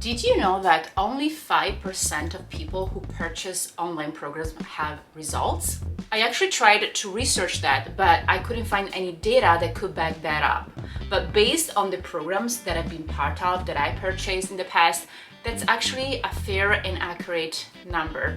Did you know that only 5% of people who purchase online programs have results? I actually tried to research that, but I couldn't find any data that could back that up. But based on the programs that I've been part of, that I purchased in the past, that's actually a fair and accurate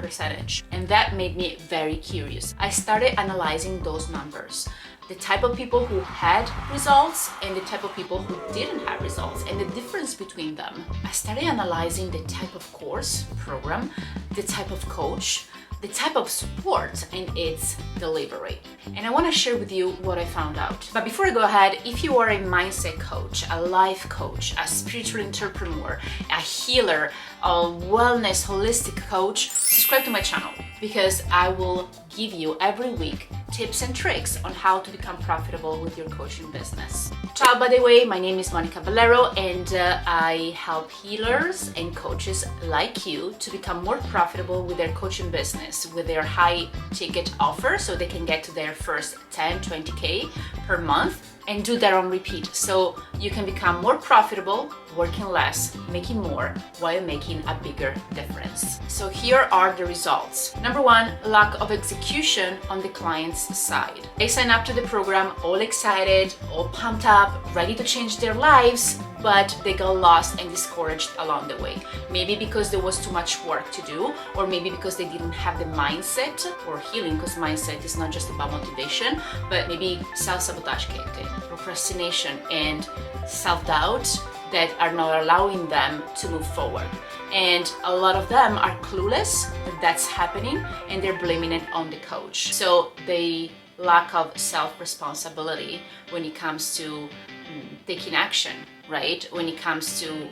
percentage. And that made me very curious. I started analyzing those numbers. The type of people who had results and the type of people who didn't have results and the difference between them. I started analyzing the type of course, program, the type of coach, the type of support and its delivery. And I want to share with you what I found out. But before I go ahead, if you are a mindset coach, a life coach, a spiritual entrepreneur, a healer, a wellness holistic coach, subscribe to my channel because I will give you every week tips and tricks on how to become profitable with your coaching business. Ciao, by the way, my name is Monica Valero and I help healers and coaches like you to become more profitable with their coaching business, with their high ticket offer so they can get to their first 10, 20K per month and do that on repeat. So you can become more profitable, working less, making more, while making a bigger difference. So here are the results. Number one, lack of execution on the client's side. They sign up to the program all excited, all pumped up, ready to change their lives, but they got lost and discouraged along the way. Maybe because there was too much work to do, or maybe because they didn't have the mindset or healing, because mindset is not just about motivation, but maybe self-sabotage kicked in, procrastination and self-doubt that are not allowing them to move forward. And a lot of them are clueless that that's happening and they're blaming it on the coach. So they lack of self-responsibility when it comes to taking action, right? When it comes to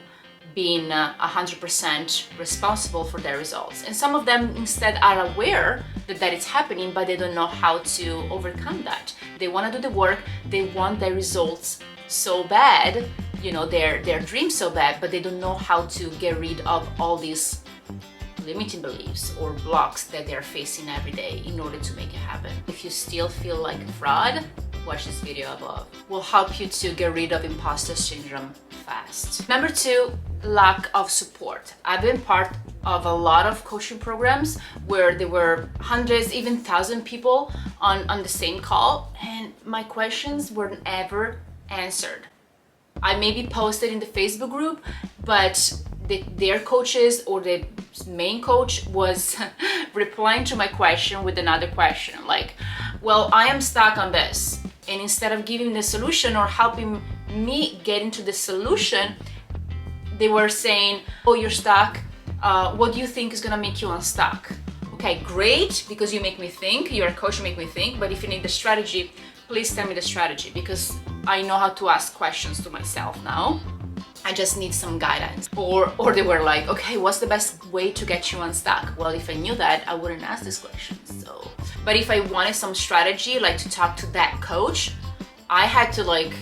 being 100% responsible for their results. And some of them instead are aware that it's happening, but they don't know how to overcome that. They want to do the work, they want their results so bad, you know, their dreams so bad, but they don't know how to get rid of all these limiting beliefs or blocks that they're facing every day in order to make it happen. If you still feel like a fraud, watch this video above. Will help you to get rid of imposter syndrome fast. Number two, lack of support. I've been part of a lot of coaching programs where there were hundreds, even 1,000 people on the same call, and my questions were never answered. I maybe posted in the Facebook group, but their coaches or the main coach was replying to my question with another question, like, well, I am stuck on this. And instead of giving the solution or helping me get into the solution, they were saying, oh, you're stuck. What do you think is gonna make you unstuck? Okay, great, because you make me think, you're a coach, you make me think, but if you need the strategy, please tell me the strategy, because I know how to ask questions to myself now. I just need some guidance. Or they were like, okay, what's the best way to get you unstuck? Well, if I knew that, I wouldn't ask these questions. So, but if I wanted some strategy, like to talk to that coach, I had to like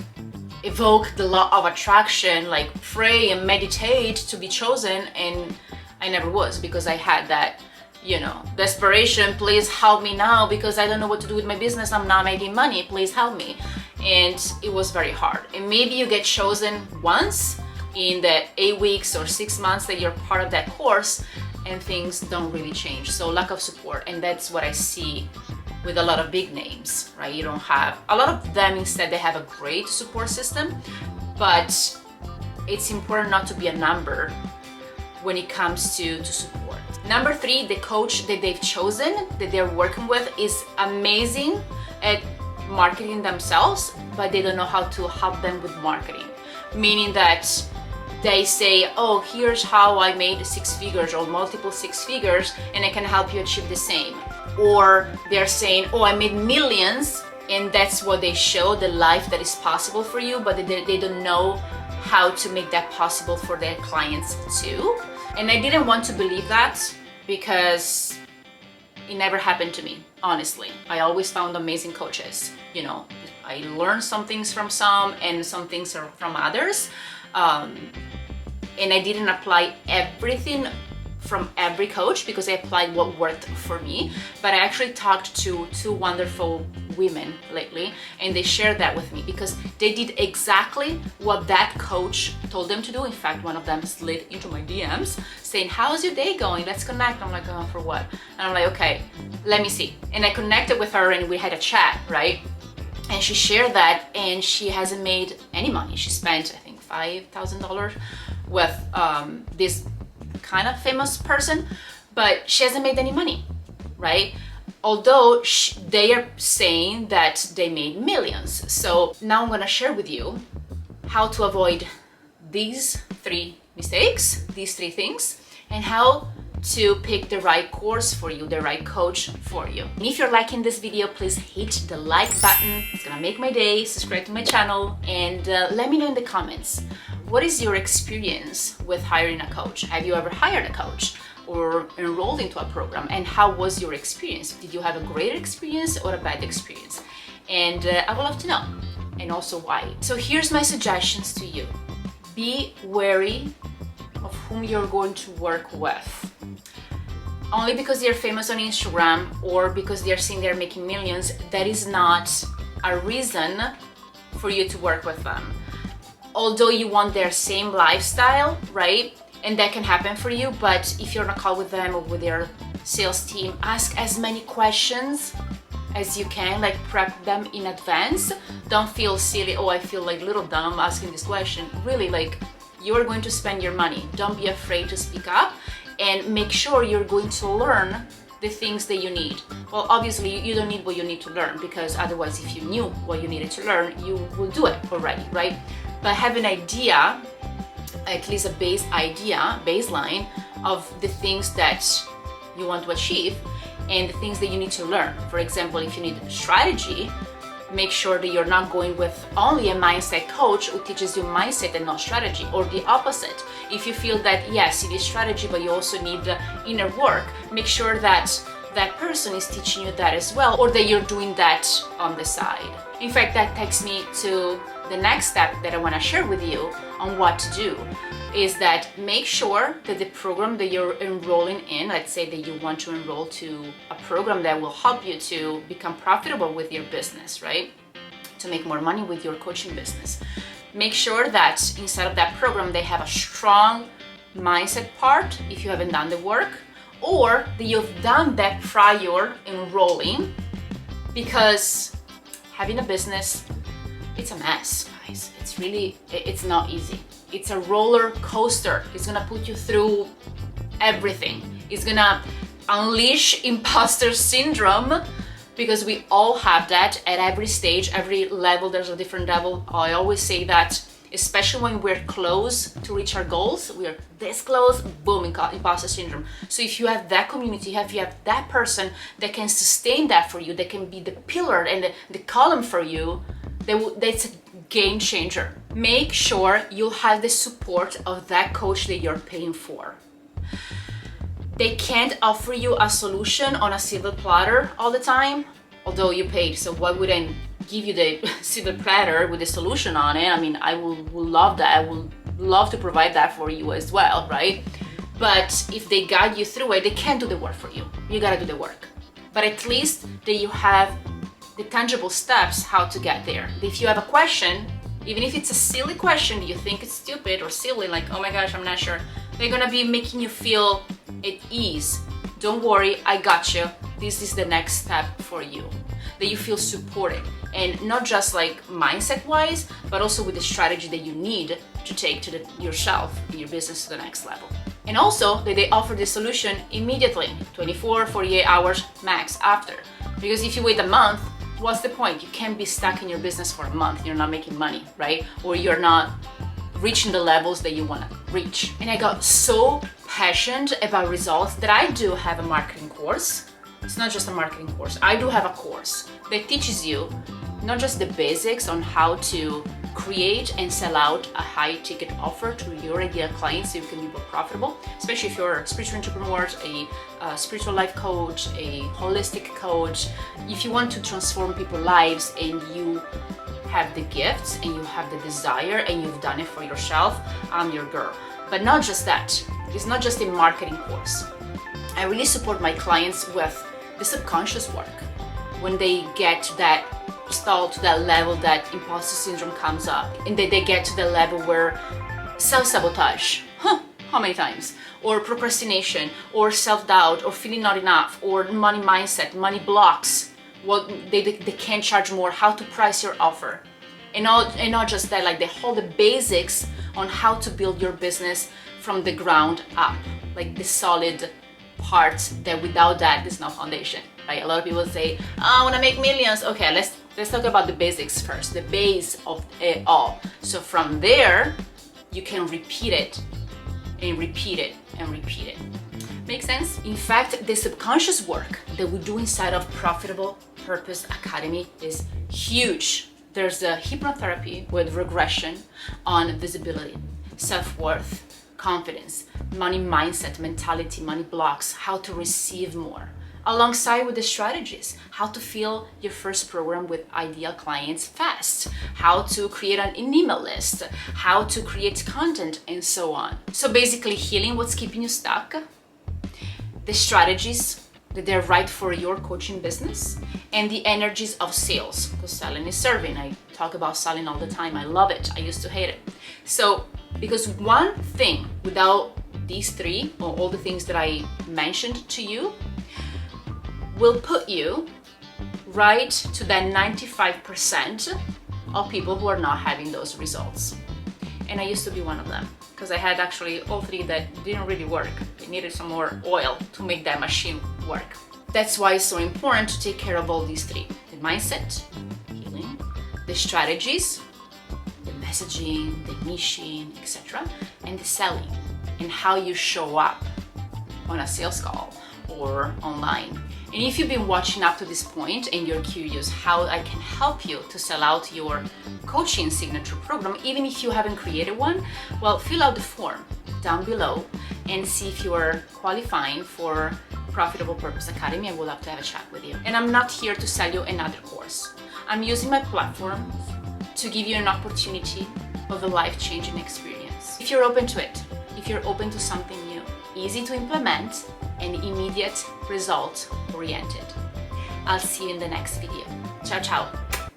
evoke the law of attraction, like pray and meditate to be chosen, and I never was, because I had that, you know, desperation, please help me now because I don't know what to do with my business, I'm not making money, please help me. And it was very hard. And maybe you get chosen once in the 8 weeks or 6 months that you're part of that course, and things don't really change. So lack of support, and that's what I see with a lot of big names, right? You don't have, a lot of them instead, they have a great support system, but it's important not to be a number when it comes to support. Number three, the coach that they've chosen, that they're working with, is amazing at marketing themselves, but they don't know how to help them with marketing. Meaning that they say, oh, here's how I made 6 figures or multiple 6 figures and I can help you achieve the same. Or they're saying, oh, I made millions, and that's what they show, the life that is possible for you, but they don't know how to make that possible for their clients too. And I didn't want to believe that because it never happened to me, honestly. I always found amazing coaches. You know, I learned some things from some and some things from others. And I didn't apply everything from every coach because I applied what worked for me. But I actually talked to 2 wonderful women lately, and they shared that with me because they did exactly what that coach told them to do. In fact, one of them slid into my DMs saying, how's your day going? Let's connect. I'm like, oh, for what? And I'm like, okay, let me see. And I connected with her and we had a chat, right? And she shared that, and she hasn't made any money. She spent, I think, $5,000 with this kind of famous person, but she hasn't made any money, right? Although they are saying that they made millions. So now I'm gonna share with you how to avoid these 3 mistakes, these 3 things, and how to pick the right course for you, the right coach for you. And if you're liking this video, please hit the like button. It's gonna make my day. Subscribe to my channel, and let me know in the comments, what is your experience with hiring a coach? Have you ever hired a coach or enrolled into a program, and how was your experience? Did you have a great experience or a bad experience? And I would love to know, and also why. So here's my suggestions to you. Be wary of whom you're going to work with. Only because they're famous on Instagram or because they're seen they're making millions, that is not a reason for you to work with them. Although you want their same lifestyle, right? And that can happen for you, but if you're on a call with them or with their sales team, ask as many questions as you can, like prep them in advance. Don't feel silly, oh, I feel like little dumb asking this question. Really, like, you're going to spend your money. Don't be afraid to speak up, and make sure you're going to learn the things that you need. Well, obviously you don't need what you need to learn, because otherwise if you knew what you needed to learn, you will do it already, right? But have an idea, at least a baseline of the things that you want to achieve and the things that you need to learn. For example, if you need strategy, make sure that you're not going with only a mindset coach who teaches you mindset and not strategy, or the opposite. If you feel that yes, it is strategy, but you also need inner work, make sure that that person is teaching you that as well, or that you're doing that on the side. In fact, that takes me to the next step that I want to share with you on what to do, is that make sure that the program that you're enrolling in, let's say that you want to enroll to a program that will help you to become profitable with your business, right? To make more money with your coaching business. Make sure that inside of that program they have a strong mindset part if you haven't done the work, or that you've done that prior enrolling, because having a business, it's a mess, guys. It's not easy. It's a roller coaster. It's gonna put you through everything. It's gonna unleash imposter syndrome, because we all have that at every stage, every level. There's a different level. I always say that, especially when we're close to reach our goals, we are this close, boom, imposter syndrome. So if you have that community, if you have that person that can sustain that for you, that can be the pillar and the column for you, that's a game changer. Make sure you'll have the support of that coach that you're paying for. They can't offer you a solution on a silver platter all the time, although you paid. So why would I give you the silver platter with the solution on it? I mean, I will love that. I will love to provide that for you as well, right? But if they guide you through it, they can't do the work for you. You gotta do the work. But at least that you have the tangible steps how to get there. If you have a question, even if it's a silly question, you think it's stupid or silly, like, oh my gosh, I'm not sure, they're gonna be making you feel at ease. Don't worry, I got you. This is the next step for you. That you feel supported, and not just like mindset wise, but also with the strategy that you need to take to yourself and your business to the next level. And also that they offer the solution immediately, 24, 48 hours max after. Because if you wait a month, what's the point? You can't be stuck in your business for a month. You're not making money, right? Or you're not reaching the levels that you want to reach. And I got so passionate about results that I do have a marketing course. It's not just a marketing course. I do have a course that teaches you not just the basics on how to create and sell out a high ticket offer to your ideal clients so you can be more profitable, especially if you're a spiritual entrepreneur, a spiritual life coach, a holistic coach. If you want to transform people's lives and you have the gifts and you have the desire and you've done it for yourself, I'm your girl. But not just that. It's not just a marketing course. I really support my clients with the subconscious work. when they get to that stall, to that level that imposter syndrome comes up, and they get to the level where self-sabotage, how many times? Or procrastination, or self-doubt, or feeling not enough, or money mindset, money blocks, what they can't charge more, how to price your offer. And not just that, like the whole the basics on how to build your business from the ground up, like the solid parts that without that there's no foundation. Right? A lot of people say, oh, I want to make millions. Okay, let's talk about the basics first, the base of it all. So from there, you can repeat it and repeat it and repeat it. Make sense? In fact, the subconscious work that we do inside of Profitable Purpose Academy is huge. There's a hypnotherapy with regression on visibility, self-worth, confidence, money mindset, mentality, money blocks, how to receive more, alongside with the strategies, how to fill your first program with ideal clients fast, how to create an email list, how to create content, and so on. So basically healing what's keeping you stuck, the strategies that they're right for your coaching business, and the energies of sales, because selling is serving. I talk about selling all the time. I love it. I used to hate it. So, because one thing without these three, or all the things that I mentioned to you, will put you right to that 95% of people who are not having those results. And I used to be one of them, because I had actually all three that didn't really work. It needed some more oil to make that machine work. That's why it's so important to take care of all these three: the mindset, healing, the strategies, the messaging, the niching, etc., and the selling, and how you show up on a sales call or online. And if you've been watching up to this point and you're curious how I can help you to sell out your coaching signature program, even if you haven't created one, well, fill out the form down below and see if you are qualifying for Profitable Purpose Academy. I would love to have a chat with you. And I'm not here to sell you another course. I'm using my platform to give you an opportunity of a life-changing experience. If you're open to it, if you're open to something new, easy to implement, and immediate result oriented. I'll see you in the next video. Ciao, ciao.